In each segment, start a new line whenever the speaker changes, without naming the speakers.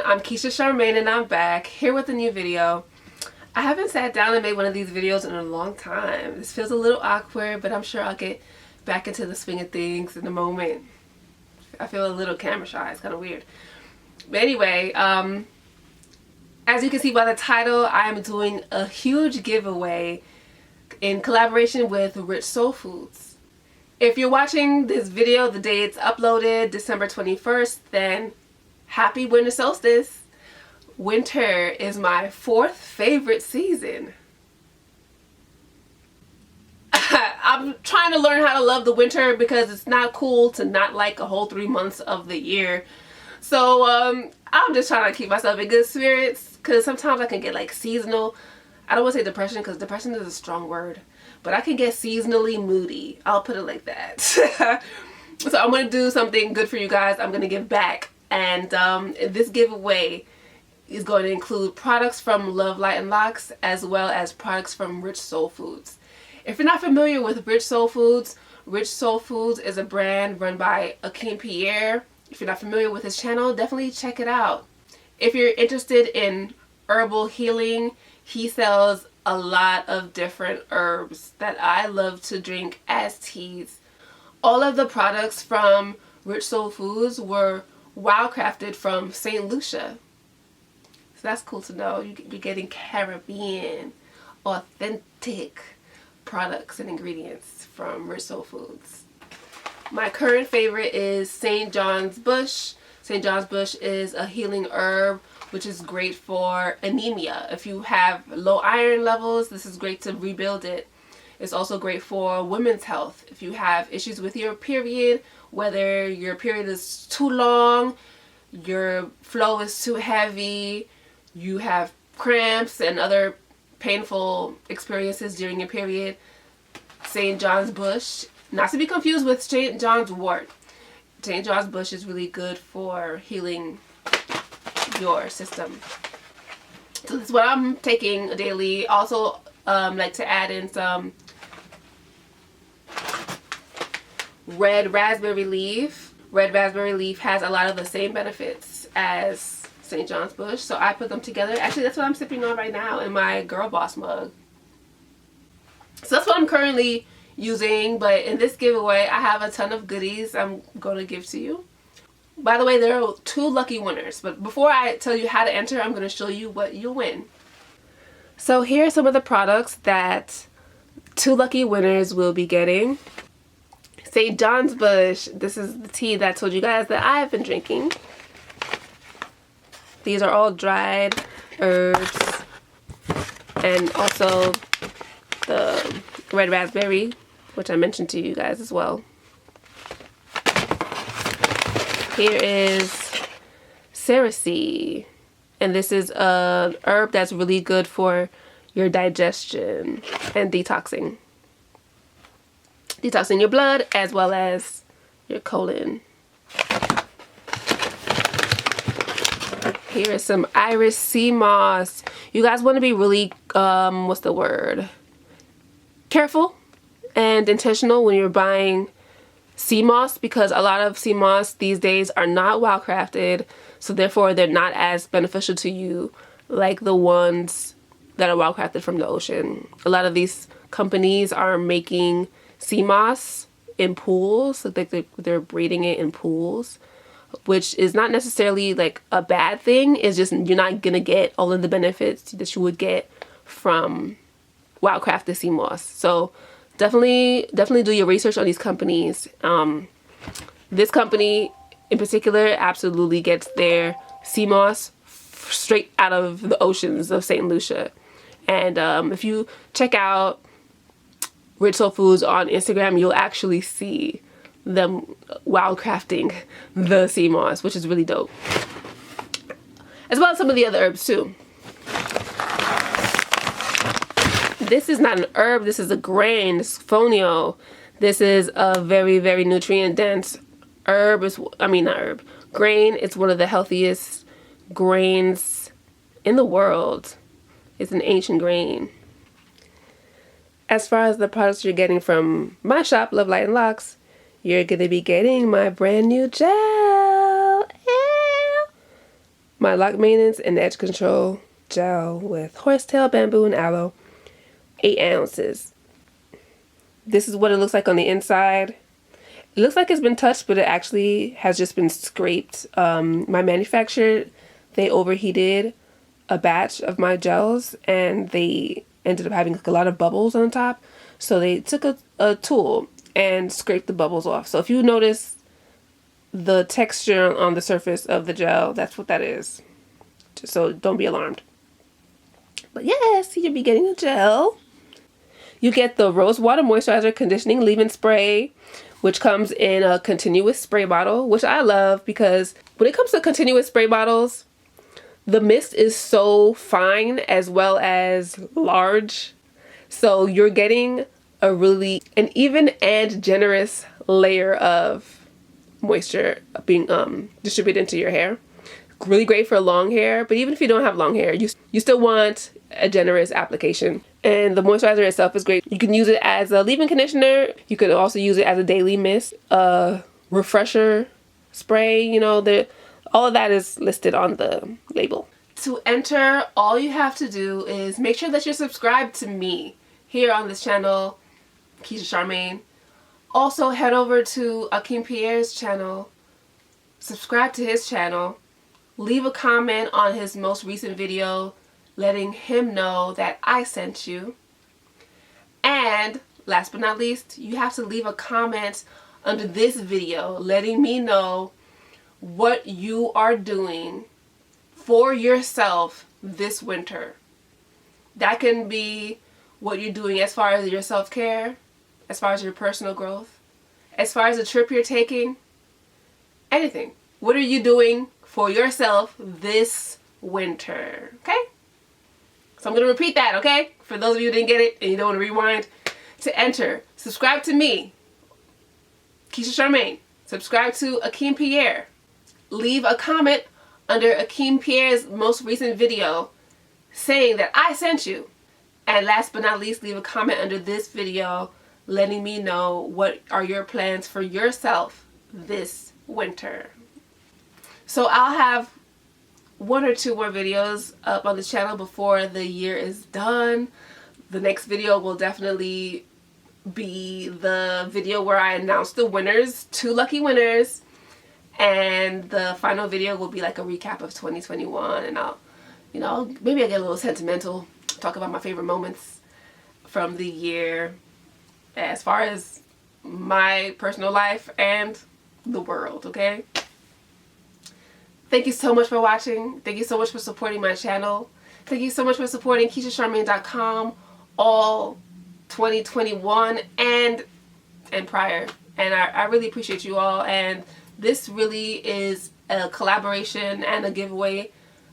I'm Keisha Charmaine and I'm back here with a new video. I haven't sat down and made one of these videos in a long time. This feels a little awkward, but I'm sure I'll get back into the swing of things in a moment. I feel a little camera shy. It's kind of weird. But anyway, as you can see by the title, I'm doing a huge giveaway in collaboration with Rich Soul Foods. If you're watching this video the day it's uploaded, December 21st, then happy winter solstice. Winter is my fourth favorite season. I'm trying to learn how to love the winter because it's not cool to not like a whole 3 months of the year. So I'm just trying to keep myself in good spirits because sometimes I can get like seasonal. I don't want to say depression because depression is a strong word. But I can get seasonally moody. I'll put it like that. So I'm going to do something good for you guys. I'm going to give back. And this giveaway is going to include products from Love, Light, and Locs as well as products from Rich Soul Foods. If you're not familiar with Rich Soul Foods is a brand run by Akeem Pierre. If you're not familiar with his channel, definitely check it out. If you're interested in herbal healing, he sells a lot of different herbs that I love to drink as teas. All of the products from Rich Soul Foods were wildcrafted from St. Lucia. So that's cool to know. You're getting Caribbean, authentic products and ingredients from Rich Soul Foods. My current favorite is St. John's Bush. St. John's Bush is a healing herb which is great for anemia. If you have low iron levels, this is great to rebuild it. It's also great for women's health. If you have issues with your period, whether your period is too long, your flow is too heavy, you have cramps and other painful experiences during your period, St. John's Bush, not to be confused with St. John's wort. St. John's Bush is really good for healing your system. So this is what I'm taking daily. Also like to add in some red raspberry leaf. Red raspberry leaf has a lot of the same benefits as St. John's Bush, so I put them together. Actually, that's what I'm sipping on right now in my Girl Boss mug. So that's what I'm currently using, but in this giveaway I have a ton of goodies I'm going to give to you. By the way, there are 2 lucky winners, but before I tell you how to enter, I'm going to show you what you'll win. So here are some of the products that 2 lucky winners will be getting. St. John's Bush. This is the tea that I told you guys that I have been drinking. These are all dried herbs and also the red raspberry, which I mentioned to you guys as well. Here is cerasee, and this is an herb that's really good for your digestion and detoxing your blood as well as your colon. Here is some iris sea moss. You guys want to be really careful and intentional when you're buying sea moss, because a lot of sea moss these days are not well crafted, so therefore they're not as beneficial to you like the ones that are well crafted from the ocean. A lot of these companies are making sea moss in pools, like they're breeding it in pools, which is not necessarily like a bad thing. It's just you're not gonna get all of the benefits that you would get from well crafted sea moss. So definitely do your research on these companies. This company in particular absolutely gets their sea moss straight out of the oceans of St. Lucia. And if you check out Rich Soul Foods on Instagram, you'll actually see them wild crafting the sea moss, which is really dope. As well as some of the other herbs too. This is not an herb, this is a grain. This is fonio. This is a very, very nutrient dense herb. Grain. It's one of the healthiest grains in the world. It's an ancient grain. As far as the products you're getting from my shop, Love, Light, and Locs, you're going to be getting my brand new gel. my lock maintenance and edge control gel with horsetail, bamboo, and aloe, 8 ounces. This is what it looks like on the inside. It looks like it's been touched, but it actually has just been scraped. My manufacturer, they overheated a batch of my gels and they ended up having like a lot of bubbles on top. So they took a tool and scraped the bubbles off. So if you notice the texture on the surface of the gel, that's what that is. So don't be alarmed. But yes, you'll be getting a gel. You get the Rose Water Moisturizer Conditioning Leave-In Spray, which comes in a continuous spray bottle, which I love because when it comes to continuous spray bottles, the mist is so fine as well as large. So you're getting an even and generous layer of moisture being distributed into your hair. Really great for long hair, but even if you don't have long hair, you still want a generous application. And the moisturizer itself is great. You can use it as a leave-in conditioner. You could also use it as a daily mist, a refresher spray. You know, all of that is listed on the label. To enter, all you have to do is make sure that you're subscribed to me here on this channel, Keisha Charmaine. Also, head over to Akeem Pierre's channel, subscribe to his channel, leave a comment on his most recent video letting him know that I sent you. And last but not least, you have to leave a comment under this video letting me know what you are doing for yourself this winter. That can be what you're doing as far as your self-care, as far as your personal growth, as far as the trip you're taking, anything. What are you doing for yourself this winter? Okay? So I'm going to repeat that, okay? For those of you who didn't get it and you don't want to rewind. To enter, subscribe to me, Keisha Charmaine. Subscribe to Akeem Pierre. Leave a comment under Akeem Pierre's most recent video saying that I sent you. And last but not least, leave a comment under this video letting me know what are your plans for yourself this winter. So I'll have 1 or 2 more videos up on the channel before the year is done. The next video will definitely be the video where I announce the winners, 2 lucky winners. And the final video will be like a recap of 2021. And maybe I'll get a little sentimental, talk about my favorite moments from the year as far as my personal life and the world, okay? Thank you so much for watching. Thank you so much for supporting my channel. Thank you so much for supporting KeishaCharmaine.com all 2021 and prior. And I really appreciate you all. And this really is a collaboration and a giveaway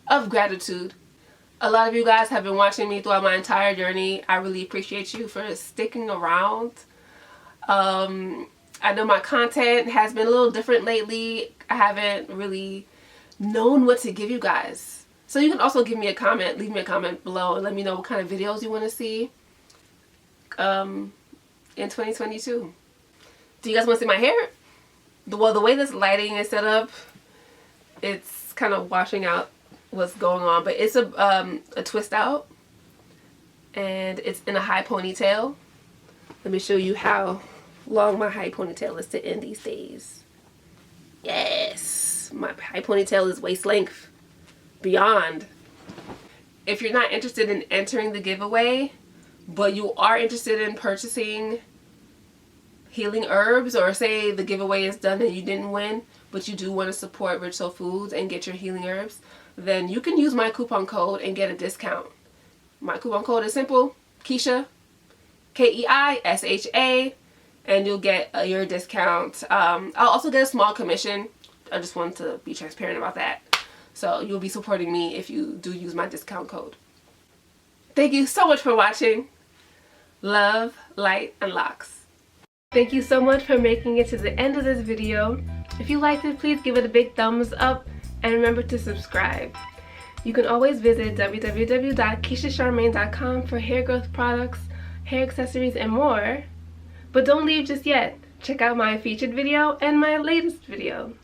of gratitude. A lot of you guys have been watching me throughout my entire journey. I really appreciate you for sticking around. I know my content has been a little different lately. I haven't really known what to give you guys. So you can also give me a comment, leave me a comment below and let me know what kind of videos you want to see in 2022. Do you guys want to see my hair? Well, the way this lighting is set up, it's kind of washing out what's going on, but it's a twist out and it's in a high ponytail. Let me show you how long my high ponytail is to end these days. Yes, my high ponytail is waist length beyond. If you're not interested in entering the giveaway, but you are interested in purchasing healing herbs, or say the giveaway is done and you didn't win, but you do want to support Rich Soul Foods and get your healing herbs, then you can use my coupon code and get a discount. My coupon code is simple, Keisha, Keisha, and you'll get your discount. I'll also get a small commission. I just wanted to be transparent about that. So you'll be supporting me if you do use my discount code. Thank you so much for watching. Love, light, and locks. Thank you so much for making it to the end of this video. If you liked it, please give it a big thumbs up and remember to subscribe. You can always visit www.KeishaCharmaine.com for hair growth products, hair accessories, and more. But don't leave just yet. Check out my featured video and my latest video.